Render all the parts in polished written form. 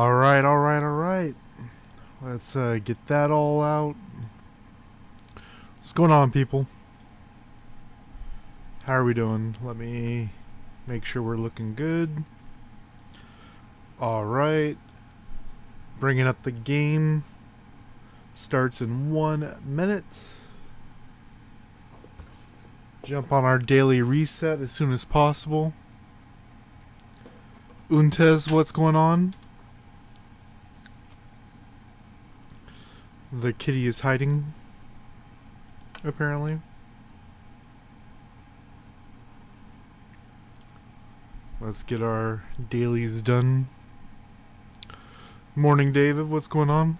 Alright, alright, alright. Let's get that all out. What's going on, people? How are we doing? Let me make sure we're looking good. Alright. Bringing up the game. Starts in 1 minute. Jump on our daily reset as soon as possible. Untez, what's going on? The kitty is hiding, apparently. Let's get our dailies done. Morning, David. What's going on?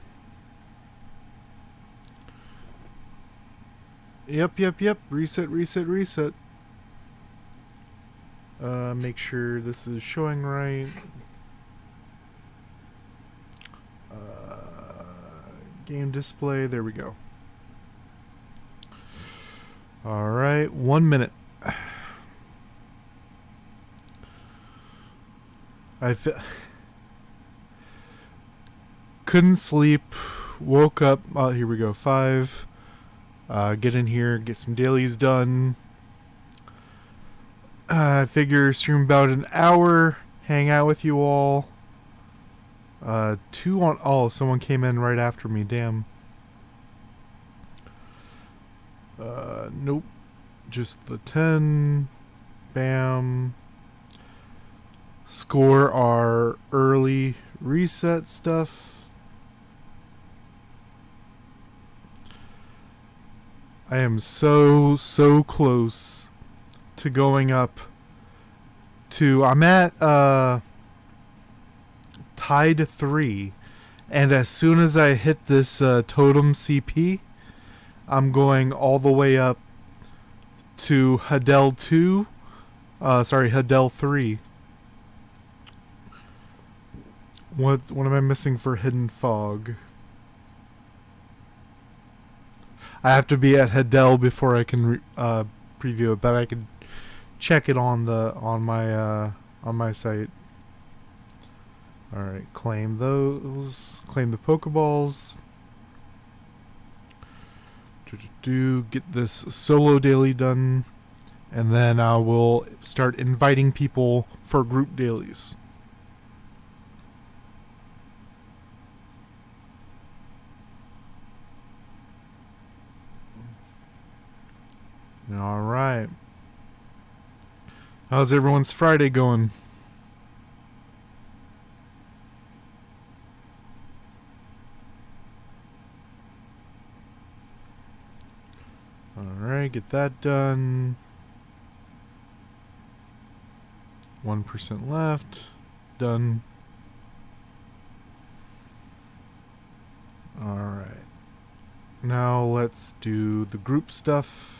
Yep. Reset. Make sure this is showing right. Game display. There we go. Alright. 1 minute. Couldn't sleep. Woke up. Oh, here we go. 5. Get in here. Get some dailies done. I figure stream about an hour. Hang out with you all. 2 on... Oh, someone came in right after me. Damn. Nope. Just the 10. Bam. Score our early reset stuff. I am so close to going up to... I'm at, tied 3, and as soon as I hit this totem CP, I'm going all the way up to Hadel 2. Hadel 3. What am I missing for Hidden Fog? I have to be at Hadel before I can preview it, but I could check it on my site. Alright, claim those. Claim the Pokeballs. Get this solo daily done. And then I will start inviting people for group dailies. Alright. How's everyone's Friday going? Alright, get that done. 1% left. Done. Alright. Now let's do the group stuff.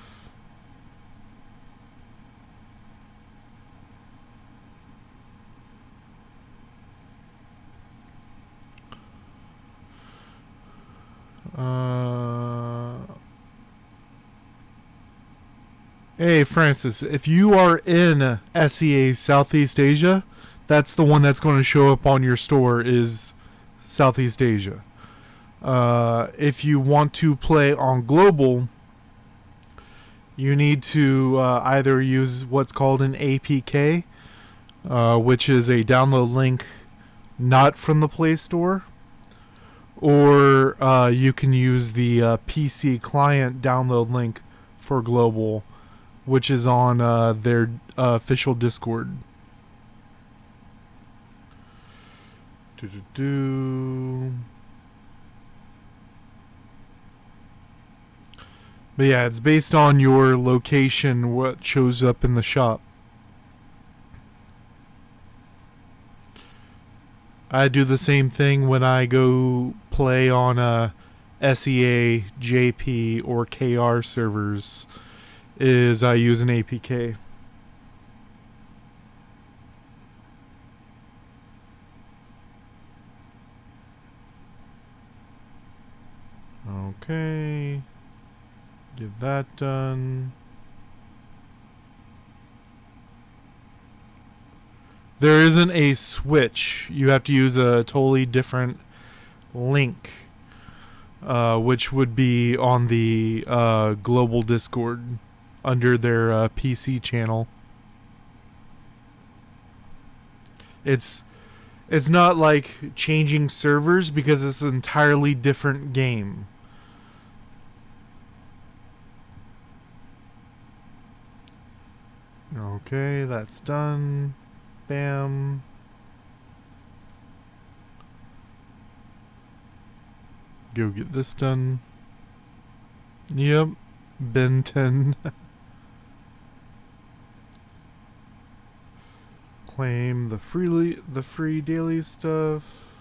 Hey Francis, if you are in SEA Southeast Asia, that's the one that's going to show up on your store is Southeast Asia. If you want to play on global, you need to either use what's called an APK, which is a download link not from the Play Store, or you can use the PC client download link for global, which is on their official Discord. But yeah, it's based on your location, what shows up in the shop. I do the same thing when I go play on SEA, JP, or KR servers, is I use an APK. Okay. Get that done. There isn't a switch. You have to use a totally different link, which would be on the global Discord under their PC channel. It's not like changing servers because it's an entirely different game. Okay, that's done. Bam. Go get this done. Yep. Ben 10. Claim the free daily stuff.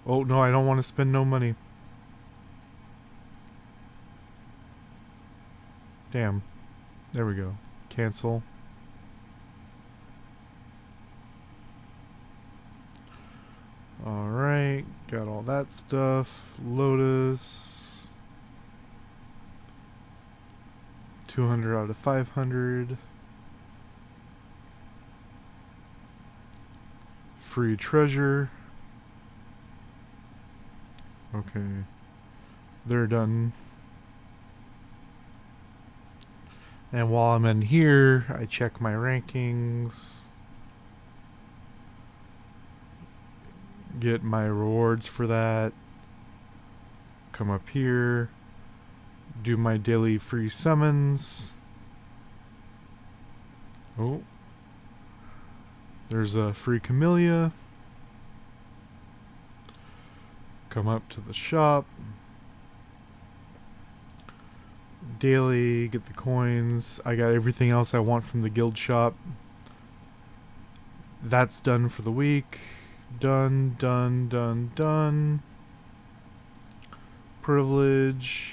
Oh no, I don't want to spend no money. Damn. There we go. Cancel. Alright, got all that stuff. Lotus. 200 out of 500. Free treasure. Okay. They're done. And while I'm in here, I check my rankings. Get my rewards for that. Come up here. Do my daily free summons. Oh. There's a free camellia. Come up to the shop. Daily, get the coins. I got everything else I want from the guild shop. That's done for the week. Done, done, done, done. Privilege.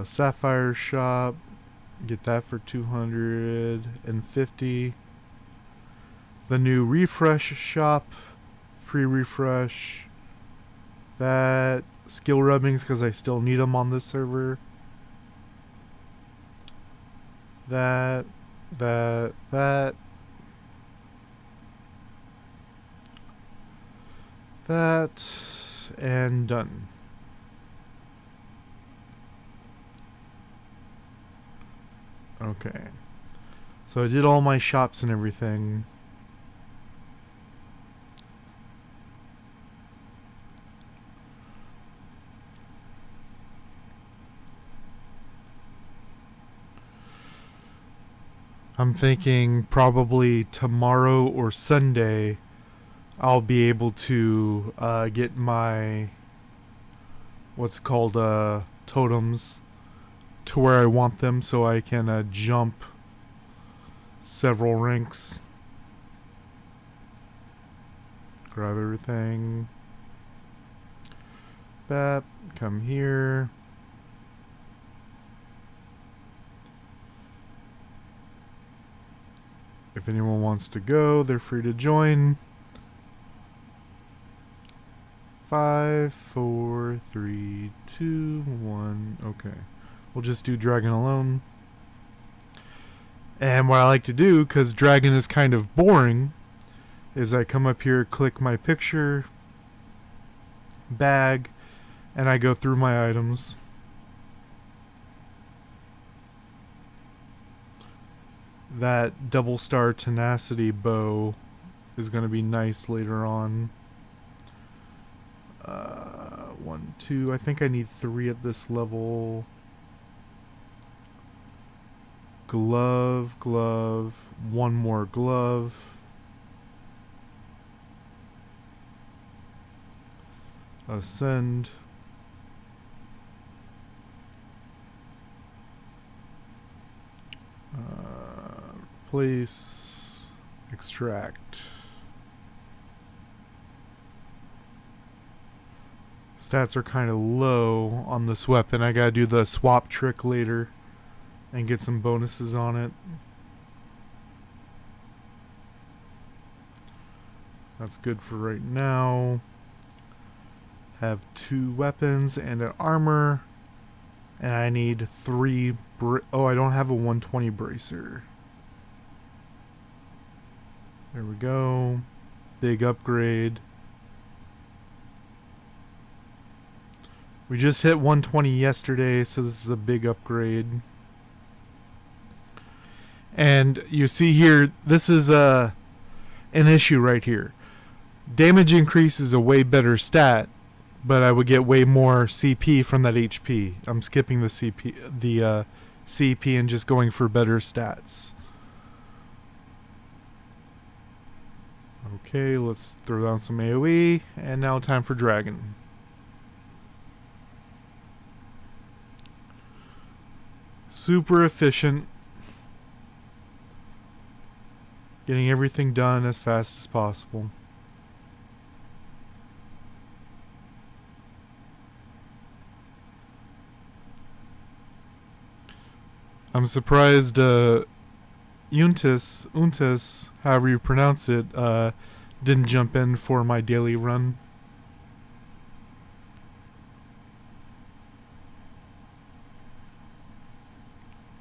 Sapphire shop. Get that for 250. The new refresh shop. Free refresh. That. Skill rubbings because I still need them on this server. That. That, and done. Okay. So I did all my shops and everything. I'm thinking probably tomorrow or Sunday I'll be able to get my what's called totems to where I want them so I can jump several ranks. Grab everything. That, come here. If anyone wants to go, they're free to join. 5, 4, 3, 2, 1. Okay. We'll just do Dragon alone. And what I like to do, because Dragon is kind of boring, is I come up here, click my picture, bag, and I go through my items. That double star tenacity bow is going to be nice later on. 1, 2. I think I need 3 at this level. Glove, glove. 1 more glove. Ascend. Place. Extract. Stats are kind of low on this weapon. I gotta do the swap trick later and get some bonuses on it. That's good for right now. Have 2 weapons and an armor. And I need 3... oh, I don't have a 120 bracer. There we go. Big upgrade. We just hit 120 yesterday, so this is a big upgrade. And you see here, this is an issue right here. Damage increase is a way better stat, but I would get way more CP from that HP. I'm skipping the CP and just going for better stats. Okay, let's throw down some AoE, and now time for Dragon. Super efficient. Getting everything done as fast as possible. I'm surprised Untis, however you pronounce it, didn't jump in for my daily run.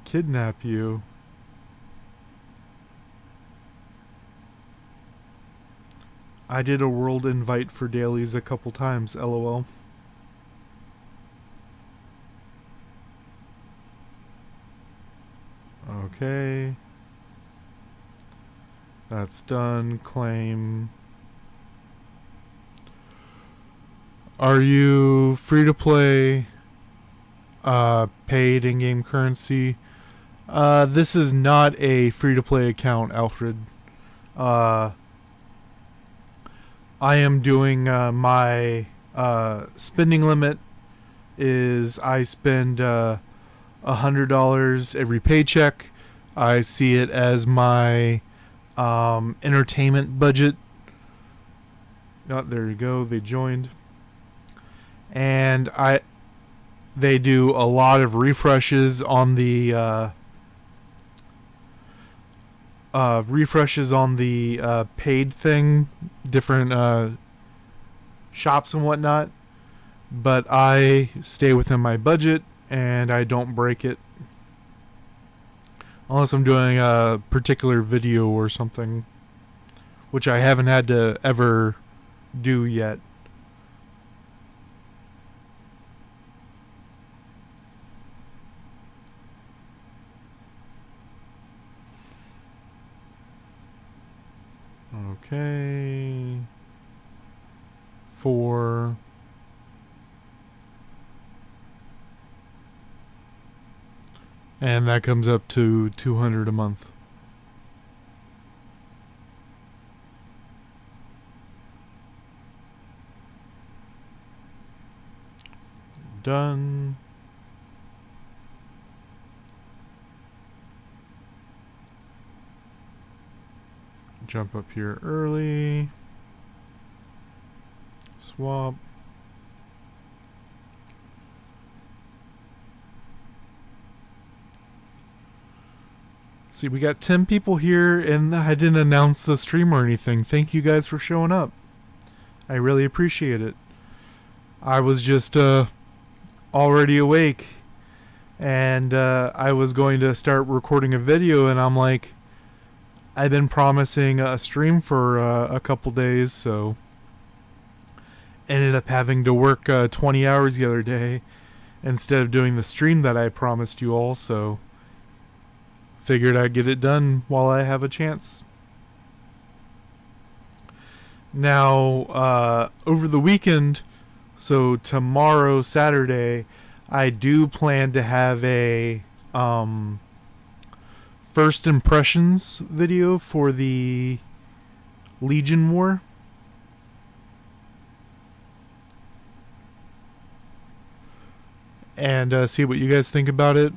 Kidnap you. I did a world invite for dailies a couple times, lol. Okay. That's done. Claim. Are you free to play? Paid in-game currency? This is not a free-to-play account, Alfred. I am doing my spending limit is I spend $100 every paycheck. I see it as my entertainment budget. Oh, there you go. They joined, and they do a lot of refreshes on the paid thing, different shops and whatnot, but I stay within my budget and I don't break it unless I'm doing a particular video or something, which I haven't had to ever do yet. Okay. 4. And that comes up to $200 a month. Done. Jump up here early. Swap. See, we got 10 people here, and I didn't announce the stream or anything. Thank you guys for showing up. I really appreciate it. I was just already awake, and I was going to start recording a video, and I'm like, I've been promising a stream for a couple days, so ended up having to work 20 hours the other day instead of doing the stream that I promised you all, so figured I'd get it done while I have a chance. Now, over the weekend, so tomorrow, Saturday, I do plan to have a first impressions video for the Legion War. And see what you guys think about it.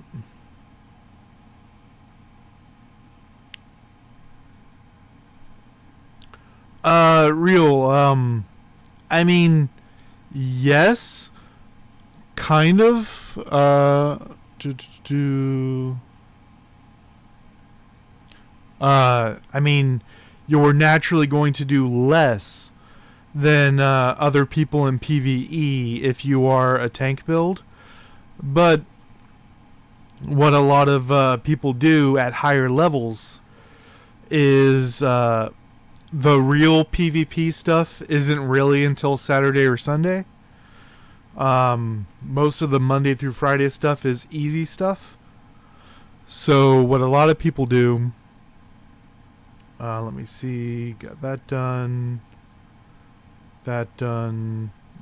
I mean, yes, kind of. I mean, you're naturally going to do less than other people in PvE if you are a tank build, but what a lot of people do at higher levels is the real PvP stuff isn't really until Saturday or Sunday. Most of the Monday through Friday stuff is easy stuff. So what a lot of people do, let me see, got that done,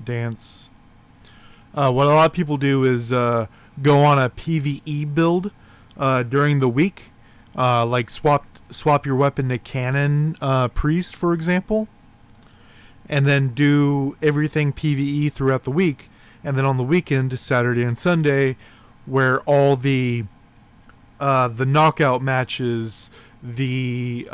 dance. What a lot of people do is go on a PvE build during the week, like swap your weapon to cannon priest, for example, and then do everything PvE throughout the week, and then on the weekend, Saturday and Sunday, where all the knockout matches, the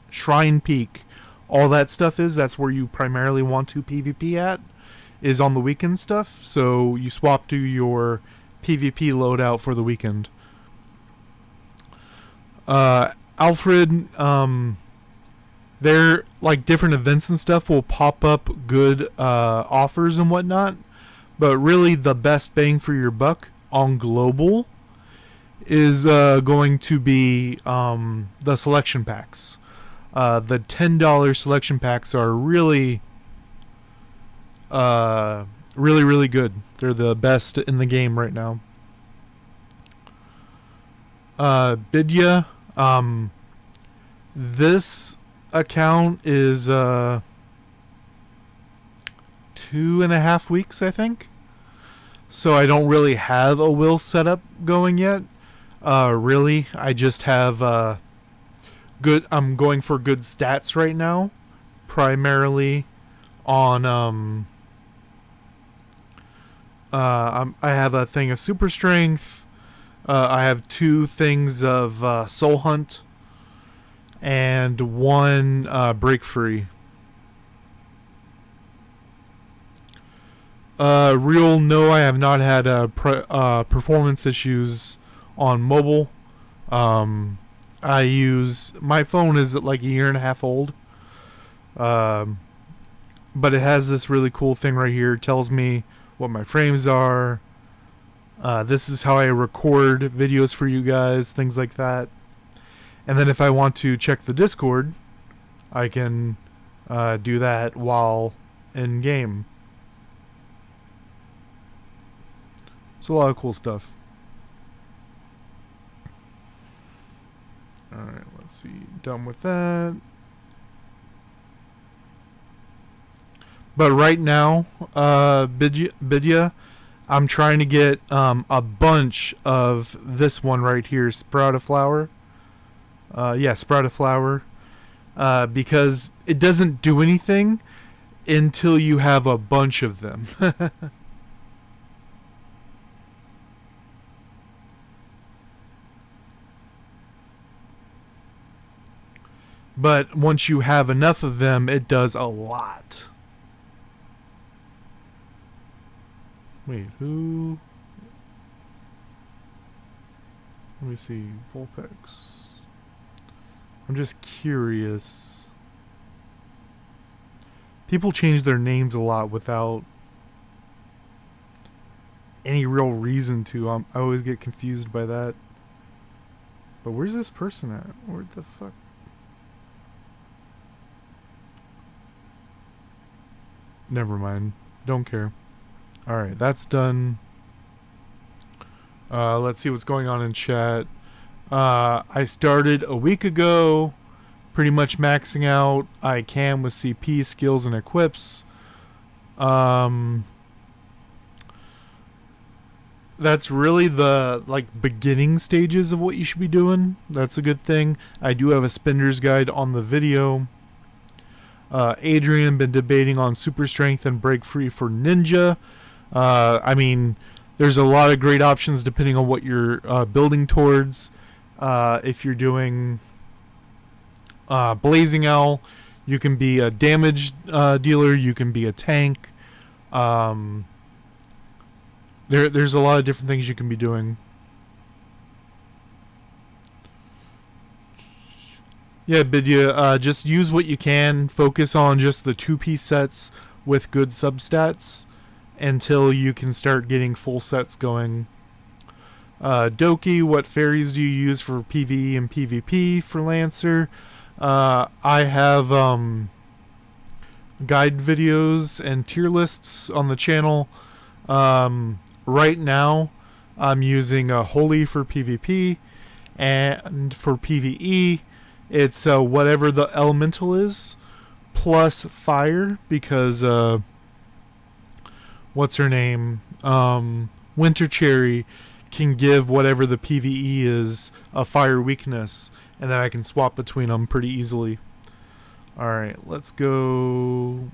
Shrine Peak, all that stuff that's where you primarily want to PvP at, is on the weekend stuff. So you swap to your PvP loadout for the weekend. Alfred, they're like different events and stuff will pop up good offers and whatnot, but really the best bang for your buck on global is going to be the selection packs. The $10 selection packs are really really good. They're the best in the game right now. Bidya, this account is 2.5 weeks, I think. So I don't really have a will setup going yet. Really, I just have I'm going for good stats right now, primarily on I have a thing of super strength. I have 2 things of soul hunt and 1 break free. No, I have not had performance issues on mobile. My phone is like 1.5 years old. But it has this really cool thing right here. It tells me what my frames are. This is how I record videos for you guys, things like that. And then if I want to check the Discord, I can do that while in game. It's a lot of cool stuff. Alright, let's see. Done with that. But right now, Bidya, I'm trying to get a bunch of this one right here, Sprout of Flower. Sprout of Flower. Because it doesn't do anything until you have a bunch of them. But once you have enough of them, it does a lot. Wait, who? Let me see. Vulpix. I'm just curious. People change their names a lot without any real reason to. I always get confused by that. But where's this person at? Where the fuck? Never mind. Don't care. Alright, that's done. Let's see what's going on in chat. I started a week ago, pretty much maxing out I can with CP, skills, and equips. That's really the beginning stages of what you should be doing. That's a good thing. I do have a spinner's guide on the video. Adrian been debating on super strength and break free for ninja. I mean, there's a lot of great options depending on what you're building towards. If you're doing Blazing Owl, you can be a damage dealer. You can be a tank. There's a lot of different things you can be doing. Yeah, Bidya, just use what you can. Focus on just the 2-piece sets with good substats until you can start getting full sets going. Doki, what fairies do you use for PvE and PvP for Lancer? I have guide videos and tier lists on the channel. Right now, I'm using Holy for PvP, and for PvE, it's whatever the elemental is, plus fire, because what's her name? Winter Cherry can give whatever the PvE is a fire weakness, and then I can swap between them pretty easily. Alright, let's go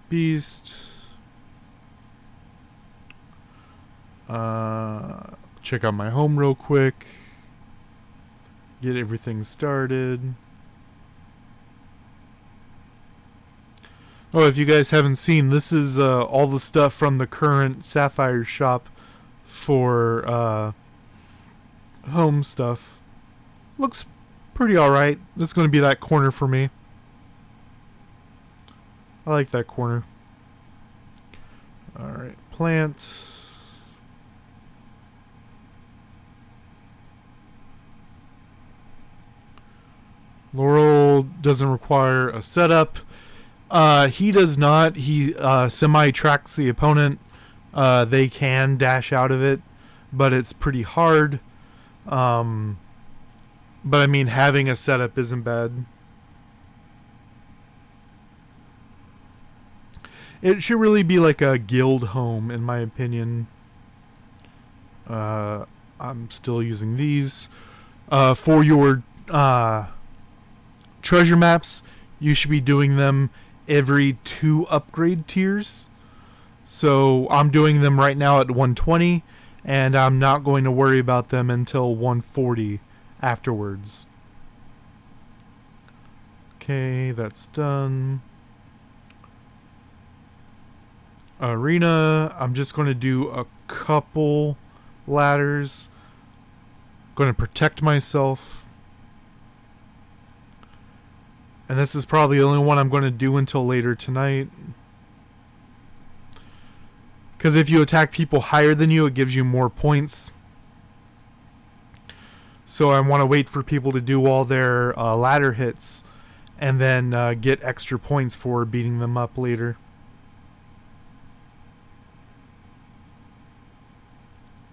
Beast. Check out my home real quick. Get everything started. Oh, if you guys haven't seen, this is all the stuff from the current Sapphire shop for home stuff. Looks pretty alright. This is going to be that corner for me. I like that corner. Alright, plant. Laurel doesn't require a setup. He does not. He semi-tracks the opponent. They can dash out of it, but it's pretty hard. But I mean, having a setup isn't bad. It should really be like a guild home, in my opinion. I'm still using these. For your treasure maps, you should be doing them every 2 upgrade tiers. So I'm doing them right now at 120, and I'm not going to worry about them until 140 afterwards. Okay, that's done. Arena, I'm just going to do a couple ladders. Going to protect myself. And this is probably the only one I'm going to do until later tonight. Because if you attack people higher than you, it gives you more points. So I want to wait for people to do all their ladder hits, and then get extra points for beating them up later.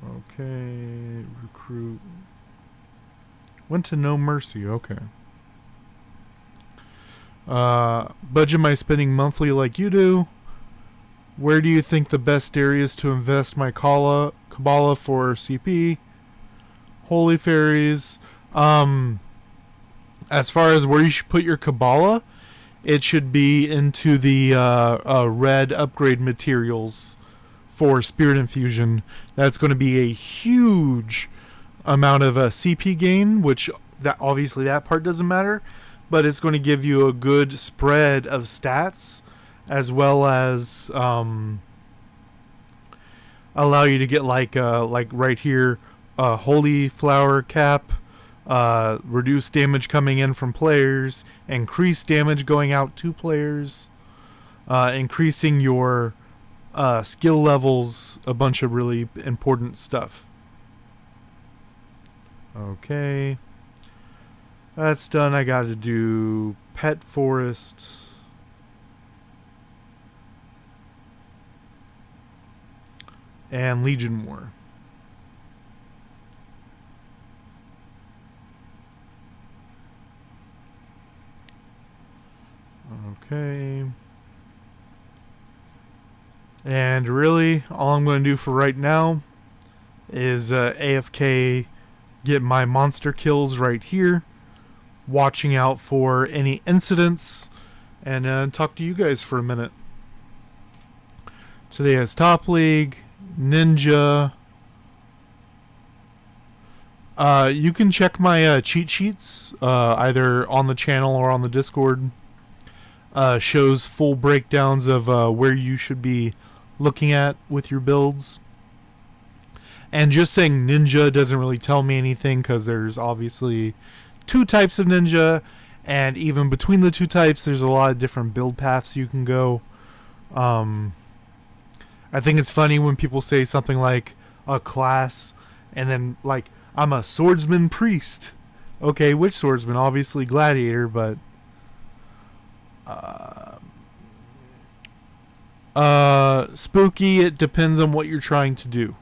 Okay, recruit. Went to No Mercy, okay. Budget my spending monthly like you do. Where do you think the best areas to invest my Kabbalah for CP? Holy Fairies. As far as where you should put your Kabbalah, it should be into the red upgrade materials for Spirit Infusion. That's going to be a huge amount of CP gain, which that obviously that part doesn't matter, but it's going to give you a good spread of stats, as well as allow you to get like right here, Holy Flower Cap, reduce damage coming in from players, increase damage going out to players, increasing your skill levels, a bunch of really important stuff. Okay, that's done. I got to do Pet Forest. And Legion War. Okay. And really, all I'm going to do for right now is AFK, get my monster kills right here, watching out for any incidents, and talk to you guys for a minute. Today has Top League, Ninja. You can check my cheat sheets either on the channel or on the Discord. Shows full breakdowns of where you should be looking at with your builds. And just saying ninja doesn't really tell me anything, because there's obviously 2 types of ninja, and even between the 2 types there's a lot of different build paths you can go. I think it's funny when people say something like a class And then, like, I'm a swordsman priest. Okay, which swordsman? Obviously gladiator, but spooky, it depends on what you're trying to do.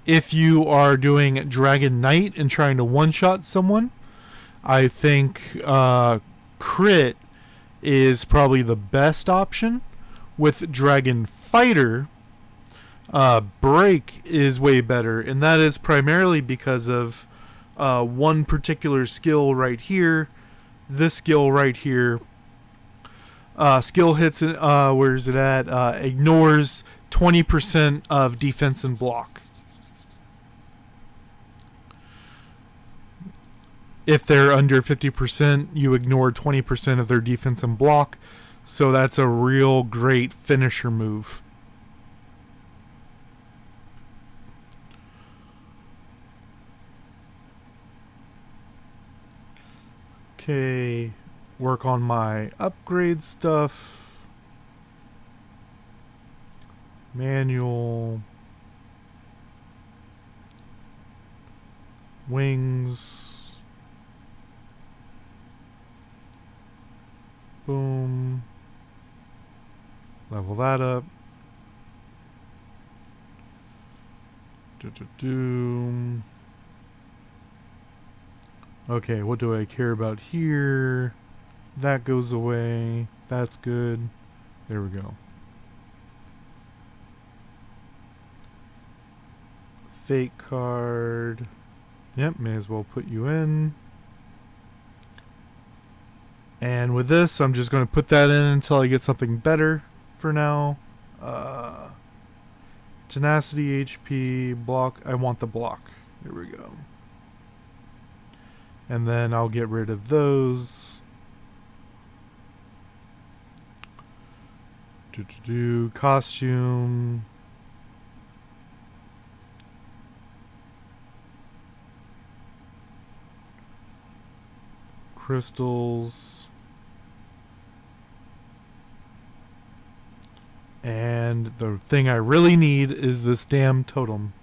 If you are doing Dragon Knight and trying to one-shot someone, I think crit is probably the best option. With Dragon Fighter, break is way better, and that is primarily because of one particular skill right here. This skill right here, skill hits, where is it at? Ignores 20% of defense and block. If they're under 50%, you ignore 20% of their defense and block. So that's a real great finisher move. Okay, work on my upgrade stuff. Manual. Wings. Boom. Level that up. Okay, what do I care about here? That goes away. That's good. There we go. Fake card. Yep, may as well put you in. And with this, I'm just going to put that in until I get something better for now. Tenacity, HP, block. I want the block. There we go. And then I'll get rid of those. Costume. Crystals. And the thing I really need is this damn totem.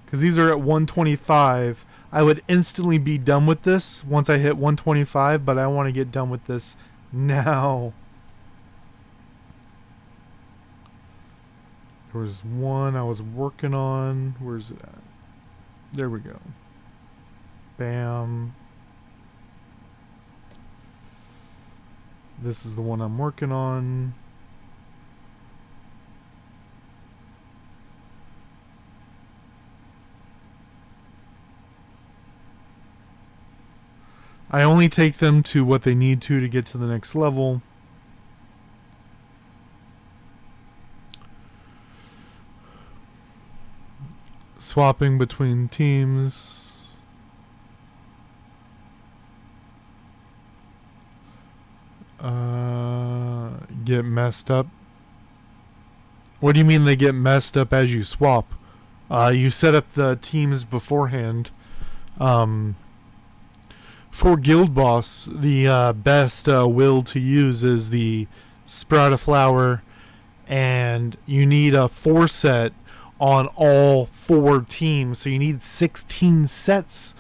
Because these are at 125. I would instantly be done with this once I hit 125, but I want to get done with this now. There was one I was working on. Where's it at? There we go. Bam. This is the one I'm working on. I only take them to what they need to get to the next level. Swapping between teams. Get messed up. What do you mean they get messed up as you swap? You set up the teams beforehand. For Guild Boss, the best will to use is the Sprout a Flower, and you need a 4 set on all 4 teams, so you need 16 sets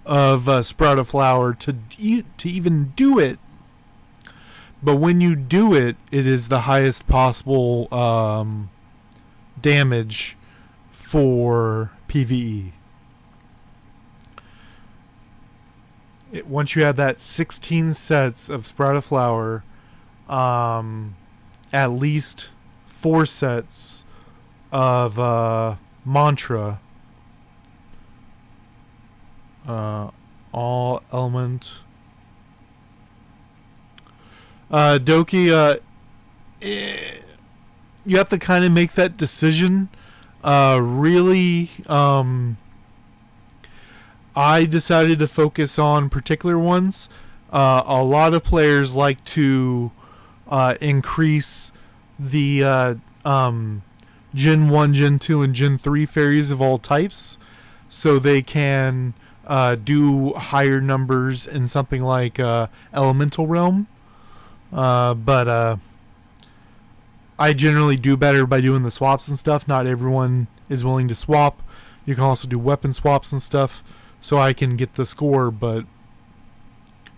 of Sprout a Flower to even do it. But when you do it, it is the highest possible damage for PvE. Once you have that 16 sets of Sprout a Flower, at least 4 sets of Mantra, all element. Doki, you have to kind of make that decision. Really, I decided to focus on particular ones. A lot of players like to increase the Gen 1, Gen 2, and Gen 3 fairies of all types, so they can do higher numbers in something like Elemental Realm. But I generally do better by doing the swaps and stuff. Not everyone is willing to swap. You can also do weapon swaps and stuff, so I can get the score, but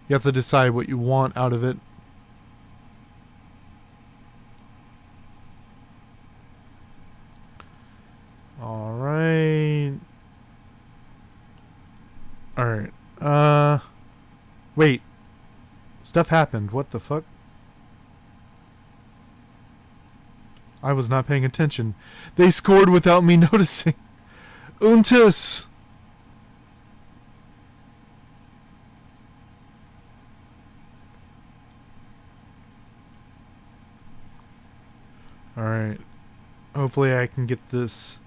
you have to decide what you want out of it. Alright. Alright. Wait. Stuff happened. What the fuck? I was not paying attention. They scored without me noticing. Untus! Alright. Hopefully I can get this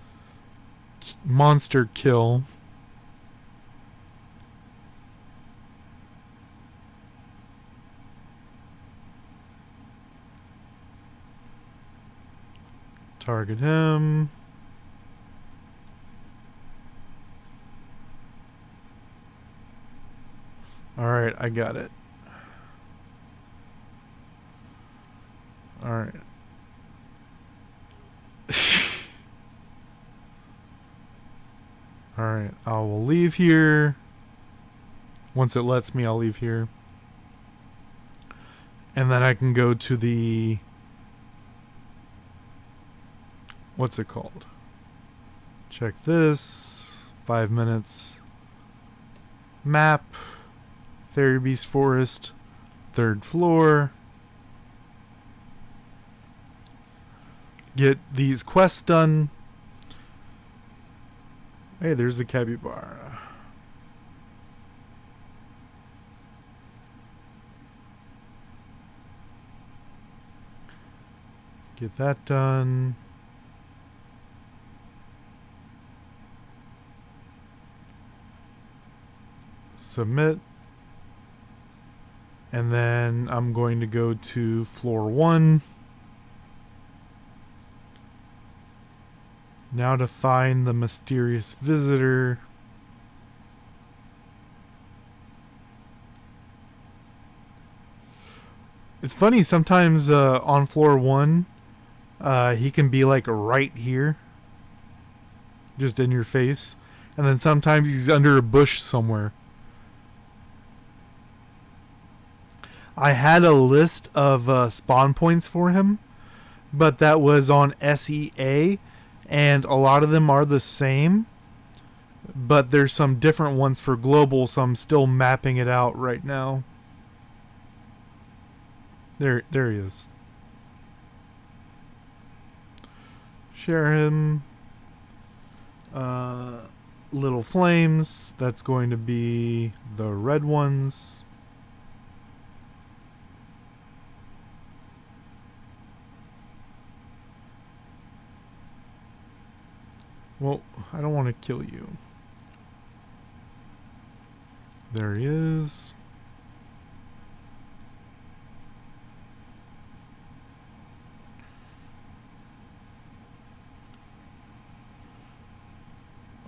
monster kill. Target him. Alright, I got it. Alright. Alright, I will leave here. Once it lets me, I'll leave here. And then I can go to the... What's it called? Check this. 5 minutes. Map. Fairy Beast Forest. 3rd floor. Get these quests done. Hey, there's the capybara. Get that done. Submit. And then I'm going to go to floor 1. Now to find the mysterious visitor. It's funny, sometimes on floor 1, he can be like right here. Just in your face. And then sometimes he's under a bush somewhere. I had a list of spawn points for him, but that was on SEA, and a lot of them are the same, but there's some different ones for global, so I'm still mapping it out right now. There he is. Share him. Little flames, that's going to be the red ones. Well, I don't want to kill you. There he is.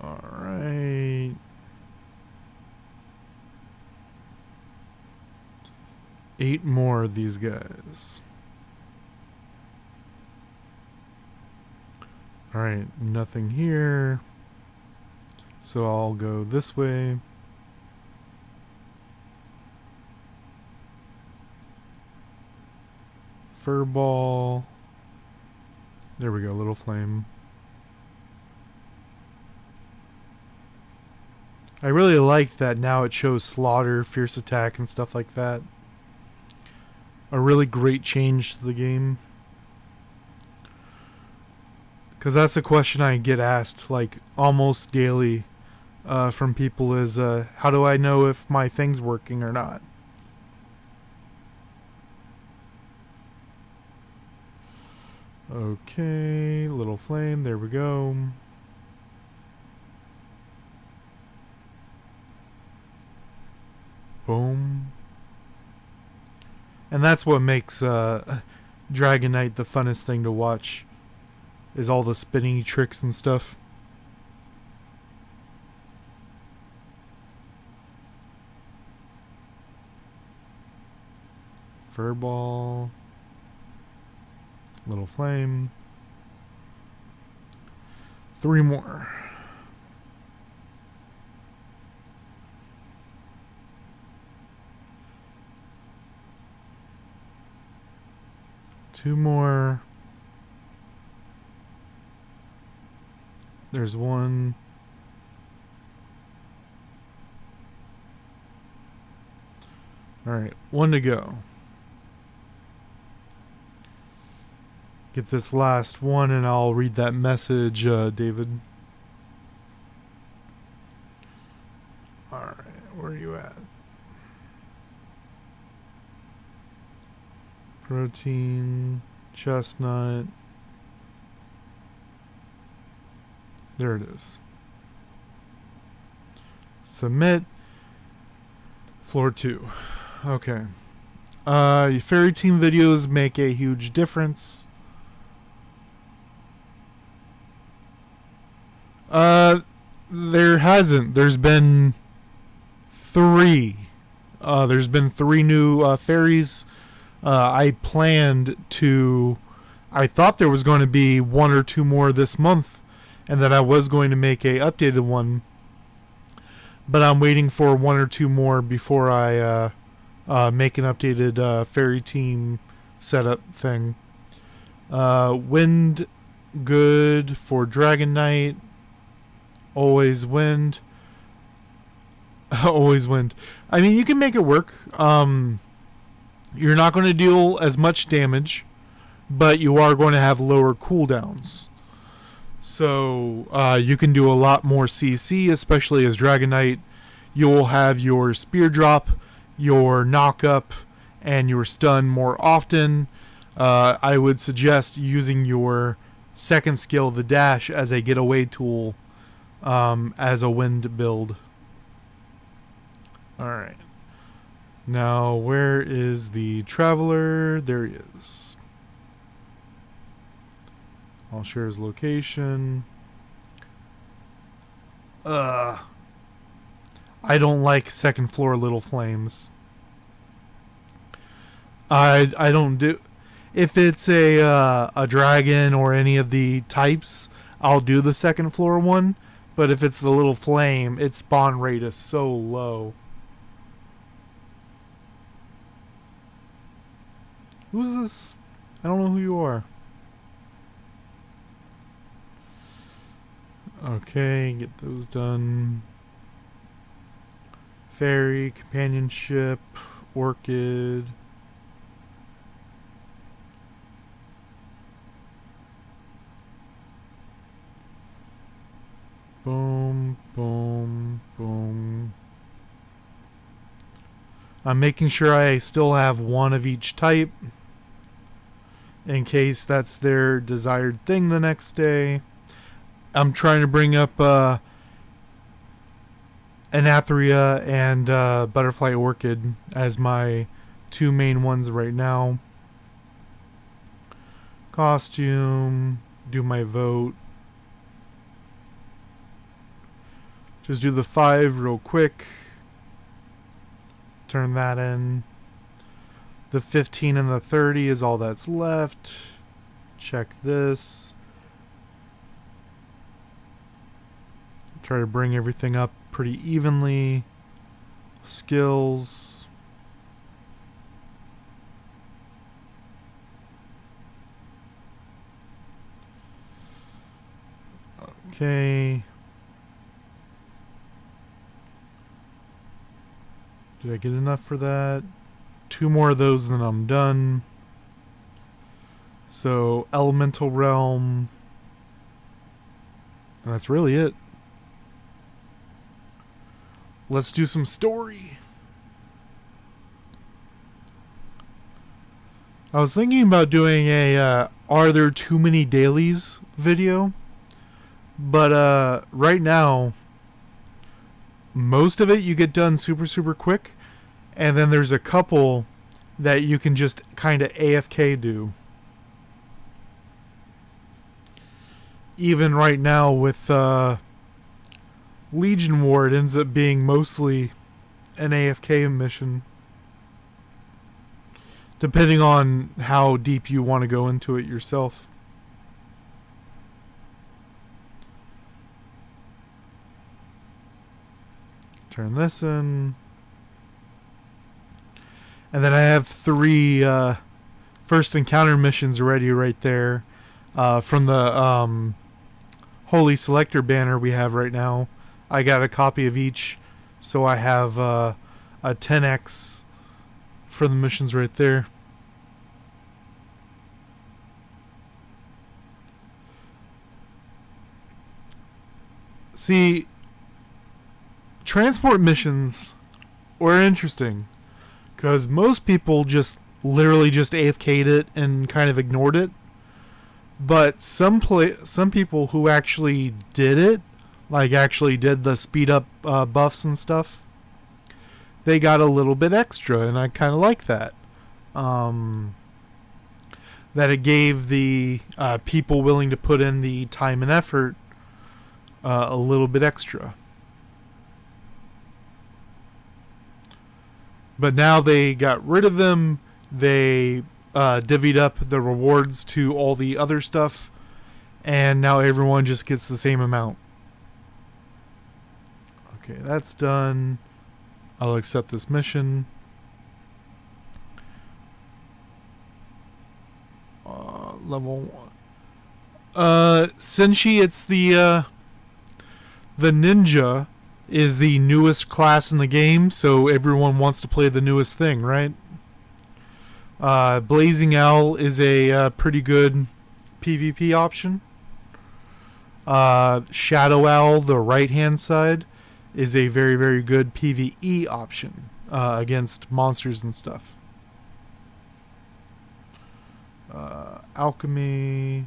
Alright. Eight more of these guys. Alright, nothing here. So I'll go this way. Furball. There we go, little flame. I really like that now it shows slaughter, fierce attack, and stuff like that. A really great change to the game. Because that's a question I get asked like almost daily from people is, how do I know if my thing's working or not? Okay, little flame, there we go. Boom. And that's what makes Dragon Knight the funnest thing to watch. Is all the spinning tricks and stuff. Furball. Little flame. 3 more. Two more. There's one. Alright, 1 to go. Get this last one and I'll read that message, David. Alright, where are you at? Protein, chestnut. There it is. Submit. Floor 2. Okay. Fairy team videos make a huge difference. There hasn't. There's been 3. There's been 3 new fairies. I thought there was going to be 1 or 2 more this month, and that I was going to make a updated one. But I'm waiting for 1 or 2 more before I make an updated fairy team setup thing. Wind, good for Dragon Knight. Always wind. Always wind. I mean, you can make it work. You're not going to deal as much damage, but you are going to have lower cooldowns. So you can do a lot more CC, especially as Dragon Knight. You'll have your spear drop, your knock up, and your stun more often. I would suggest using your second skill, the dash, as a getaway tool as a wind build. Alright. Now, where is the traveler? There he is. I'll share his location. I don't like second floor little flames. I don't do... If it's a dragon or any of the types, I'll do the second floor one. But if it's the little flame, its spawn rate is so low. Who's this? I don't know who you are. Okay, get those done. Fairy, companionship, orchid. Boom, boom, boom. I'm making sure I still have 1 of each type, in case that's their desired thing the next day. I'm trying to bring up Anatheria and Butterfly Orchid as my 2 main ones right now. Costume, do my vote. Just do the 5 real quick. Turn that in. The 15 and the 30 is all that's left. Check this. Try to bring everything up pretty evenly. Skills. Okay. Did I get enough for that? 2 more of those, then I'm done. So, Elemental Realm. And that's really it. Let's do some story. I was thinking about doing a Are There Too Many Dailies video? But right now, most of it you get done super quick, and then there's a couple that you can just kind of AFK do. Even right now with Legion War, it ends up being mostly an AFK mission. depending on how deep you want to go into it yourself. Turn this in. And then I have 3 first encounter missions ready right there from the Holy Selector banner we have right now. I got a copy of each, so I have a 10x for the missions right there. See, transport missions were interesting because most people just literally just AFK'd it and kind of ignored it. But some people who actually did it, like actually did the speed up buffs and stuff, they got a little bit extra, and I kind of like that. That it gave the people willing to put in the time and effort a little bit extra. But now they got rid of them. They divvied up the rewards to all the other stuff, and now everyone just gets the same amount. Okay, that's done. I'll accept this mission. Level 1. Senshi, it's the ninja is the newest class in the game, so everyone wants to play the newest thing, right? Blazing Owl is a pretty good PvP option. Shadow Owl, the right-hand side, is a very, very good PvE option against monsters and stuff. Alchemy.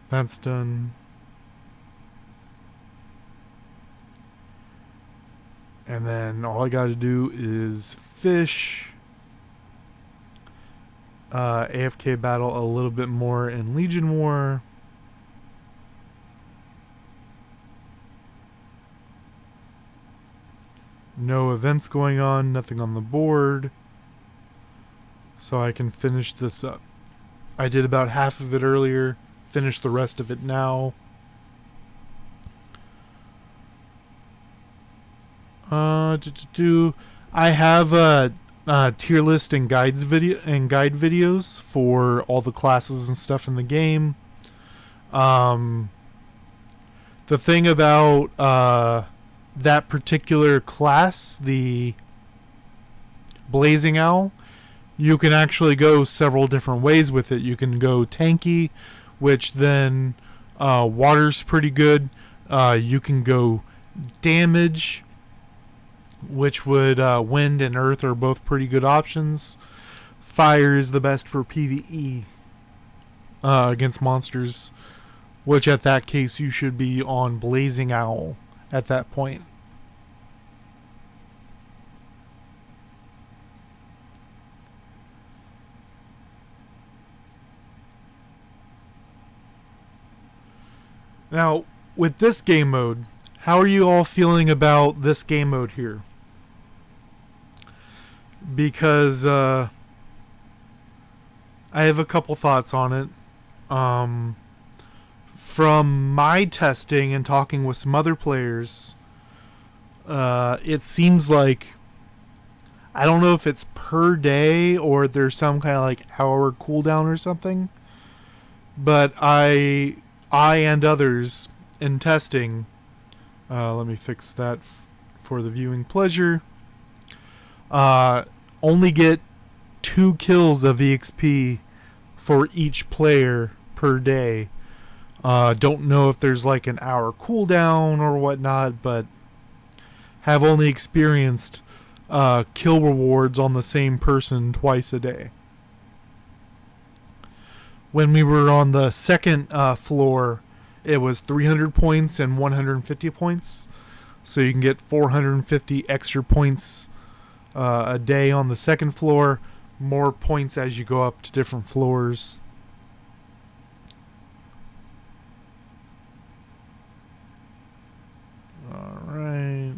That's done. And then all I got to do is fish. AFK battle a little bit more in Legion War. No events going on, nothing on the board. So I can finish this up. I did about half of it earlier. Finish the rest of it now. I have a tier list and guide videos for all the classes and stuff in the game. The thing about that particular class, the Blazing Owl, you can actually go several different ways with it. You can go tanky, which then water's pretty good. You can go damage, which would wind and earth are both pretty good options. Fire is the best for PvE against monsters, which at that case you should be on Blazing Owl at that point. Now, with this game mode, how are you all feeling about this game mode here? Because I have a couple thoughts on it. From my testing and talking with some other players, it seems like, I don't know if it's per day or there's some kind of like hour cooldown or something, but I and others in testing, let me fix that for the viewing pleasure, only get 2 kills of EXP for each player per day. Don't know if there's like an hour cooldown or whatnot, but have only experienced kill rewards on the same person twice a day. When we were on the second floor, it was 300 points and 150 points. So you can get 450 extra points a day on the second floor. More points as you go up to different floors. Alright.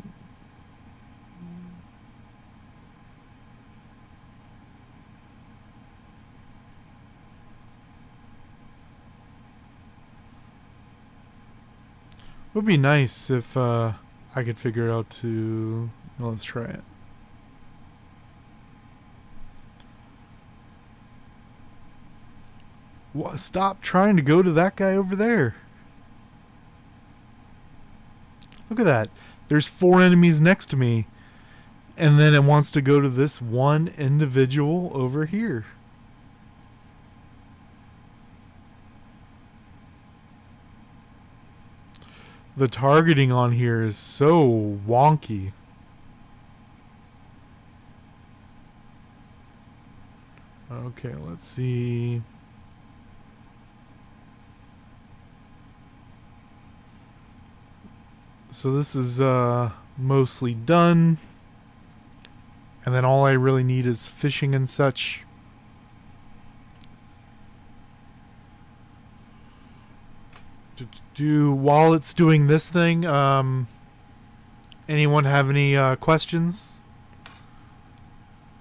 Would be nice if I could figure it out to... Well, let's try it. Stop trying to go to that guy over there. Look at that. There's 4 enemies next to me. And then it wants to go to this one individual over here. The targeting on here is so wonky. Okay, let's see. So this is mostly done. And then all I really need is fishing and such. While it's doing this thing, anyone have any questions?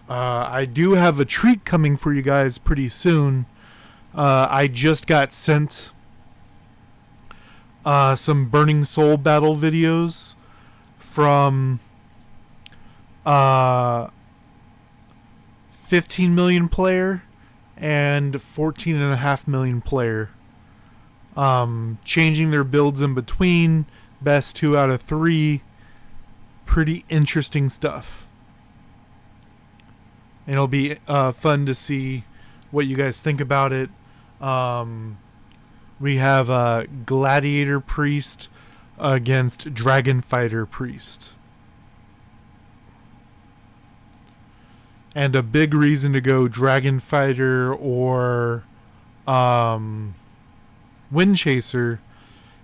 I do have a treat coming for you guys pretty soon. I just got sent some Burning Soul battle videos from 15 million player and 14.5 million player. Changing their builds in between, best 2 out of 3. Pretty interesting stuff. And it'll be fun to see what you guys think about it. We have a Gladiator Priest against Dragon Fighter Priest. And a big reason to go Dragon Fighter or Wind Chaser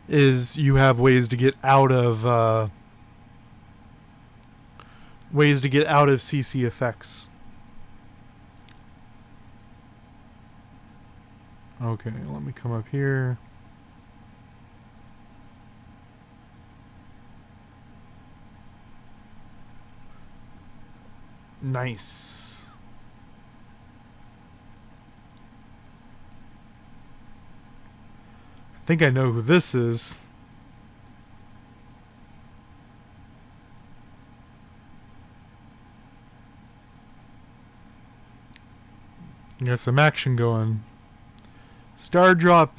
is you have ways to get out of CC effects. Okay, let me come up here. Nice. I think I know who this is. Got some action going. Stardrop,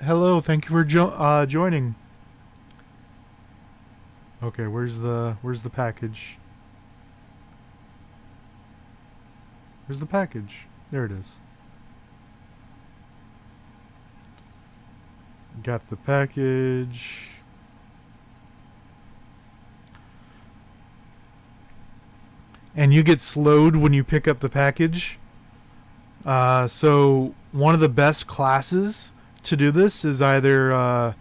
hello, thank you for joining. Okay, where's the package? Where's the package? There it is. Got the package. And you get slowed when you pick up the package. So one of the best classes to do this is either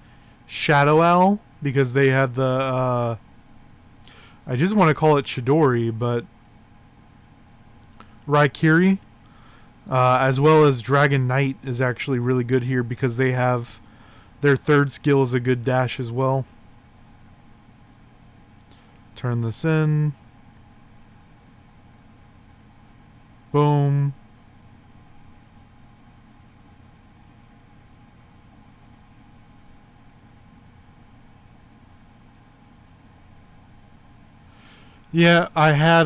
Shadow Owl, because they have the I just want to call it Chidori, but Raikiri, as well as Dragon Knight is actually really good here because they have their third skill is a good dash as well. Turn this in. Boom. Yeah, I had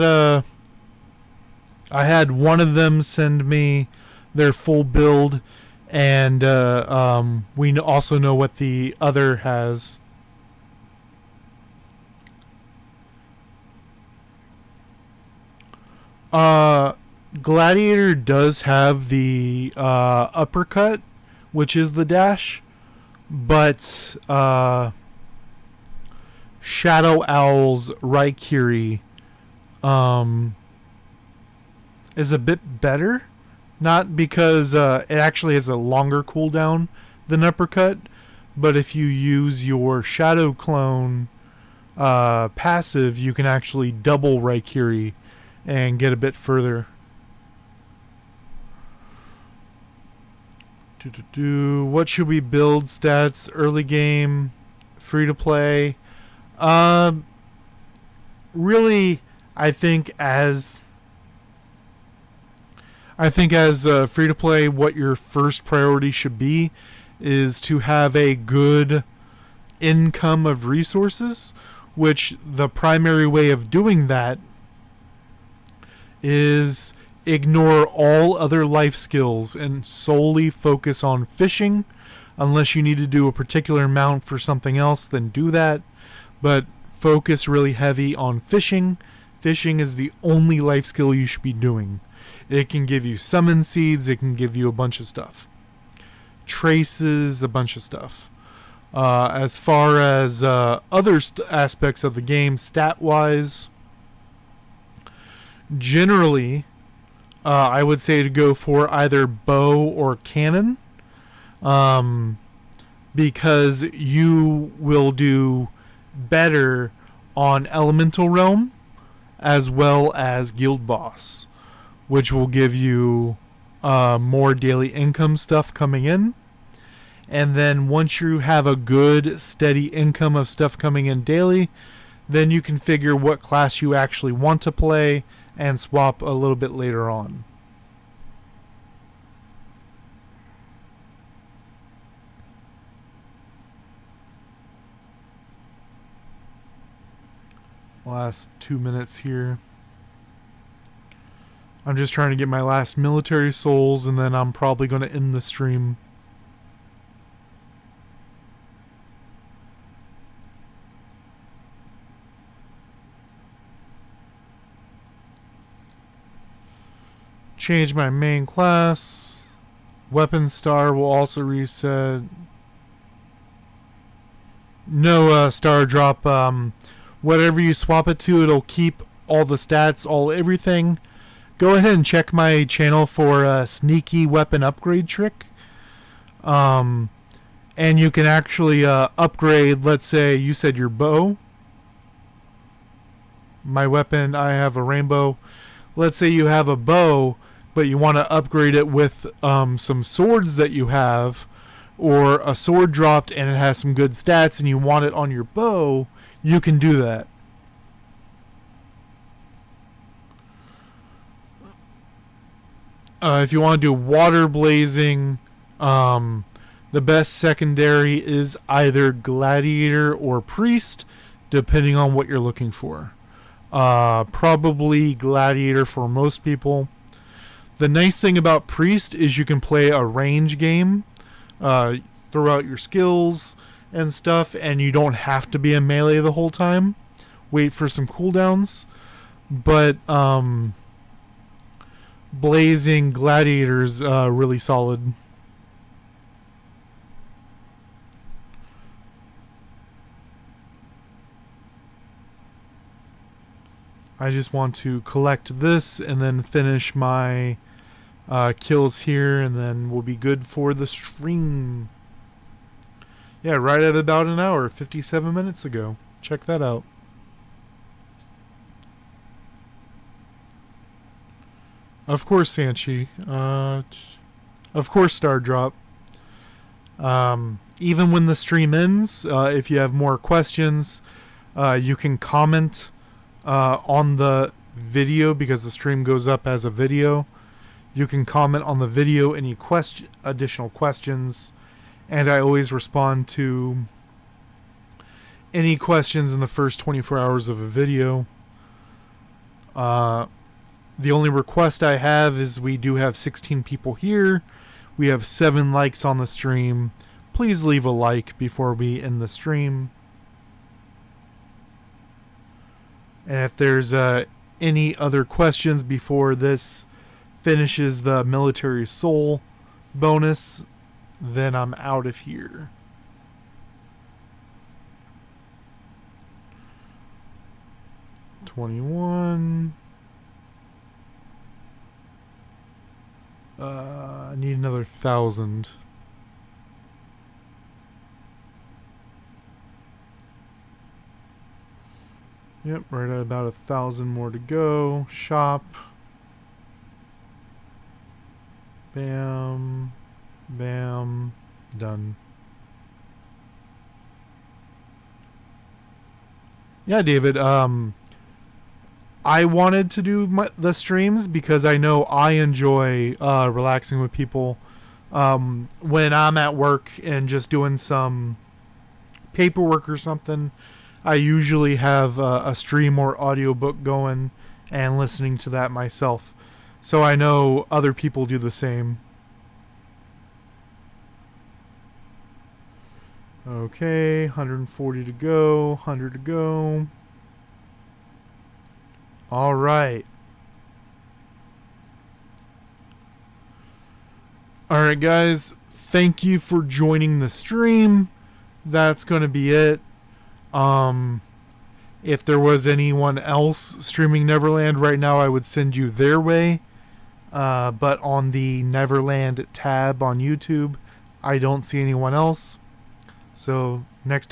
one of them send me their full build, and we also know what the other has. Gladiator does have the uppercut, which is the dash, but Shadow Owl's Raikiri is a bit better. Not because it actually has a longer cooldown than uppercut, but if you use your Shadow Clone passive, you can actually double Raikiri and get a bit further. What should we build? Stats, early game, free to play. Really, I think as free to play, what your first priority should be is to have a good income of resources, which the primary way of doing that is ignore all other life skills and solely focus on fishing. Unless you need to do a particular amount for something else, then do that. But focus really heavy on fishing. Fishing is the only life skill you should be doing. It can give you summon seeds, it can give you a bunch of stuff. Traces, a bunch of stuff. As far as other aspects of the game, stat-wise, generally, I would say to go for either bow or cannon, because you will do better on Elemental Realm as well as Guild Boss, which will give you more daily income stuff coming in. And then once you have a good steady income of stuff coming in daily, then you can figure what class you actually want to play and swap a little bit later on. Last 2 minutes here. I'm just trying to get my last military souls, and then I'm probably going to end the stream. Change my main class. Weapon star will also reset. No star drop. Whatever you swap it to, it'll keep all the stats, all everything. Go ahead and check my channel for a sneaky weapon upgrade trick. And you can actually upgrade, let's say you said your bow. My weapon, I have a rainbow. Let's say you have a bow, but you want to upgrade it with some swords that you have, or a sword dropped and it has some good stats and you want it on your bow, you can do that. If you want to do water blazing, the best secondary is either gladiator or priest, depending on what you're looking for. Probably gladiator for most people. The nice thing about priest is you can play a range game, throw out your skills and stuff, and you don't have to be in melee the whole time. Wait for some cooldowns. But blazing gladiators really solid. I just want to collect this and then finish my kills here, and then we'll be good for the stream. Yeah, right at about an hour, 57 minutes ago. Check that out. Of course, Sanchi. Of course, Star Drop. Even when the stream ends, if you have more questions, you can comment on the video, because the stream goes up as a video. You can comment on the video any additional questions, and I always respond to any questions in the first 24 hours of a video. The only request I have is we do have 16 people here. We have 7 likes on the stream. Please leave a like before we end the stream. And if there's any other questions before this finishes the military soul bonus, then I'm out of here. $21. I need another 1,000. Yep, right at about 1,000 more to go. Shop. Bam. Bam. Done. Yeah, David. I wanted to do the streams because I know I enjoy relaxing with people when I'm at work and just doing some paperwork or something, I usually have a stream or audiobook going and listening to that myself. So I know other people do the same. Okay, 140 to go, 100 to go. All right. All right, guys. Thank you for joining the stream. That's going to be it. If there was anyone else streaming Neverland right now, I would send you their way. But on the Neverland tab on YouTube, I don't see anyone else. So next time.